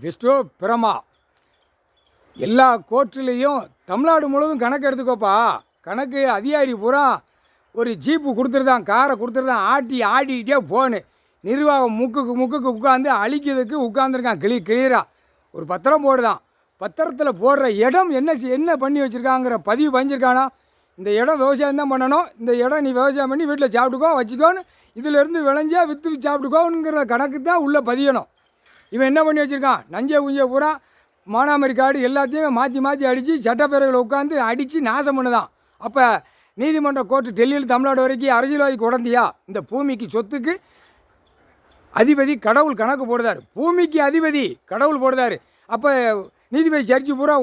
விஷ்ணு பிரமா எல்லா கோர்ட்லேயும் தமிழ்நாடு முழுவதும் கணக்கு எடுத்துக்கோப்பா. கணக்கு அதிகாரி பூரா ஒரு ஜீப்பு கொடுத்துருதான், காரை கொடுத்துருதான், ஆடிக்கிட்டே போனு நிர்வாகம் முக்குக்கு உட்காந்து அழிக்கிறதுக்கு உட்காந்துருக்கான். கிளியராக ஒரு பத்திரம் போடுதான். பத்திரத்தில் போடுற இடம் என்ன பண்ணி வச்சுருக்காங்கிற பதிவு பண்ணியிருக்கானா? இந்த இடம் விவசாயம் தான் பண்ணணும், இந்த இடம் நீ விவசாயம் பண்ணி வீட்டில் சாப்பிட்டுக்கோ வச்சுக்கோன்னு, இதிலேருந்து விளைஞ்சா விற்று சாப்பிட்டுக்கோங்கிற கணக்கு தான் உள்ளே பதியணும். இவன் என்ன பண்ணி வச்சுருக்கான்? நஞ்சை குஞ்சை பூரா மானாமரி காடு எல்லாத்தையுமே மாற்றி அடித்து சட்டப்பேரவையில் உட்காந்து அடித்து நாசம் பண்ணுதான். அப்போ நீதிமன்ற கோர்ட்டு டெல்லியில் தமிழ்நாடு வரைக்கும் அரசியல்வாதிக்கு உடந்தியா? இந்த பூமிக்கு சொத்துக்கு அதிபதி கடவுள் கணக்கு போடுதார். பூமிக்கு அதிபதி கடவுள் போடுதார். அப்போ நீதிபதி சர்ச்சு பூரா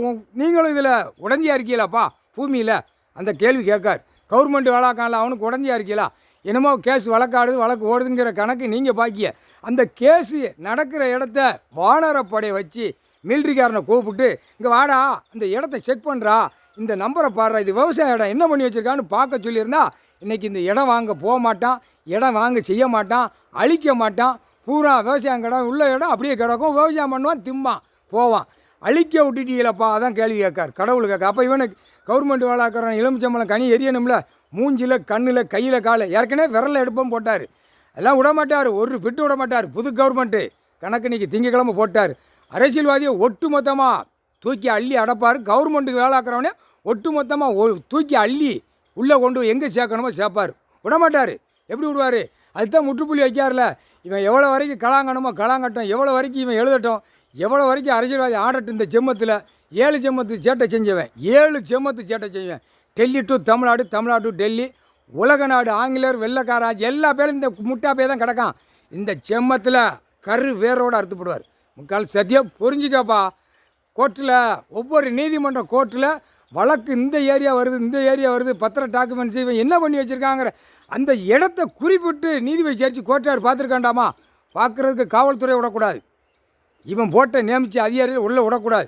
நீங்களும் இதில் உடஞ்சியாக இருக்கீங்களாப்பா பூமியில்? அந்த கேள்வி கேட்கார். கவர்மெண்ட் வழக்கால அவனுக்கு உடஞ்சியாக இருக்கீங்களா? என்னமோ கேஸ் வழக்கு ஓடுதுங்கிற கணக்கு நீங்கள் பாக்கிய. அந்த கேஸு நடக்கிற இடத்த வானரப்படையை வச்சு மிலிட்ரிக்காரனை கூப்பிட்டு இங்கே வாடா, அந்த இடத்த செக் பண்ணுறா, இந்த நம்பரை பாடுறா, இது விவசாய இடம் என்ன பண்ணி வச்சுருக்கான்னு பார்க்க சொல்லியிருந்தா இன்றைக்கி இந்த இடம் வாங்க போக மாட்டான், இடம் வாங்க செய்ய மாட்டான், அழிக்க மாட்டான். பூரா விவசாயம் உள்ள இடம் அப்படியே கிடக்கும், விவசாயம் பண்ணுவான், திம்பான், போவான். அழிக்க விட்டுட்டீங்களப்பா, அதான் கேள்வி கேட்கார் கடவுள் கேட்க. அப்போ இவனுக்கு கவர்மெண்ட் வேளாக்கிறவன் எலுமிச்சம்பளம் கனி எரியணும்ல, மூஞ்சில் கண்ணில் கையில் காலை ஏற்கனவே விரலில் எடுப்போம் போட்டார். எல்லாம் விட மாட்டார், ஒரு பிட்டு விட மாட்டார். புது கவர்மெண்ட்டு கணக்கு இன்றைக்கி திங்கக்கிழமை போட்டார். அரசியல்வாதியை ஒட்டு மொத்தமாக தூக்கி அள்ளி அடைப்பார். கவர்மெண்ட்டுக்கு வேளாக்கிறவனே ஒட்டு மொத்தமாக தூக்கி அள்ளி உள்ளே கொண்டு எங்கே சேர்க்கணுமோ சேர்ப்பார், விடமாட்டார். எப்படி விடுவார்? அதுதான் முற்றுப்புள்ளி வைக்கார்ல. இவன் எவ்வளோ வரைக்கும் கலாங்கணுமோ கலாங்கட்டும், எவ்வளோ வரைக்கும் இவன் எழுதட்டும், எவ்வளோ வரைக்கும் அரசியல்வாதி ஆடட்டும். இந்த செம்மத்தில் 7 செம்மத்து சேட்டை செஞ்சவன், 7 செம்மத்து சேட்டை செஞ்சவன். டெல்லி டு தமிழ்நாடு, தமிழ்நாடு டு டெல்லி, உலக நாடு, ஆங்கிலேயர், வெள்ளைக்காராஜ் எல்லா பேரும் இந்த முட்டா பேர் தான் கிடக்கான். இந்த செம்மத்தில் கரு வேரோடு அறுத்துப்படுவார். முக்கால் சத்தியம் புரிஞ்சுக்கப்பா. கோர்ட்டில் ஒவ்வொரு நீதிமன்ற கோர்ட்டில் வழக்கு இந்த ஏரியா வருது, பத்திர டாக்குமெண்ட்ஸ் இவன் என்ன பண்ணி வச்சுருக்காங்கிற அந்த இடத்த குறிப்பிட்டு நீதிபதி சேர்ச்சி கோர்ட்டார் பார்த்துருக்காண்டாமா? பார்க்குறதுக்கு காவல்துறை விடக்கூடாது, இவன் போட்ட நியமித்த அதிகாரிகள் உள்ளே விடக்கூடாது.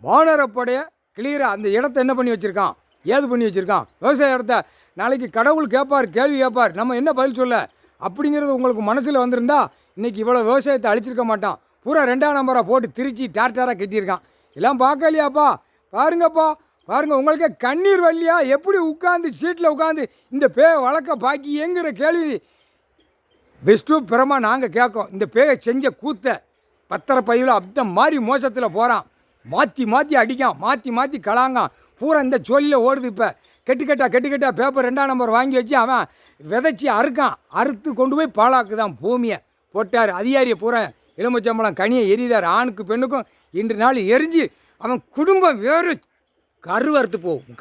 வானரப்படையை கிளியராக அந்த இடத்த என்ன பண்ணி வச்சுருக்கான், ஏது பண்ணி வச்சுருக்கான். விவசாய இடத்த நாளைக்கு கடவுள் கேட்பார், கேள்வி கேட்பார், நம்ம என்ன பதில் சொல்ல அப்படிங்கிறது உங்களுக்கு மனசில் வந்திருந்தா இன்றைக்கி இவ்வளோ விவசாயத்தை அழிச்சிருக்க மாட்டான். பூரா 2ஆம் நம்பராக போட்டு திருச்சி டாட்டாராக கட்டியிருக்கான். எல்லாம் பார்க்கலையாப்பா? பாருங்கப்பா, பாருங்கள். உங்களுக்கே கண்ணீர் வரலையா? எப்படி உட்காந்து சீட்டில் உட்காந்து இந்த வழக்க பாக்கியங்கிற கேள்வி விஷ்ணு பிரமா நாங்கள் கேட்கோம். இந்த செஞ்ச கூத்த பத்திரப்பதிவில் அந்த மாதிரி மோசத்தில் போகிறான், மாற்றி அடிக்கான், மாற்றி கலாங்கான். பூரா இந்த சொல்லியில் ஓடுது. இப்போ கெட்டுக்கட்டா பேப்பர் 2ஆம் நம்பர் வாங்கி வச்சு அவன் விதைச்சி அறுத்து கொண்டு போய் பாழாக்குதான் பூமியை போட்டார். அதிகாரியை பூரா எலுமிச்சம்பழம் கனியை எரிதார். ஆணுக்கு பெண்ணுக்கும் இன்று நாள் எரிஞ்சு அவன் குடும்பம் வேறு கருவறுத்து போகும்.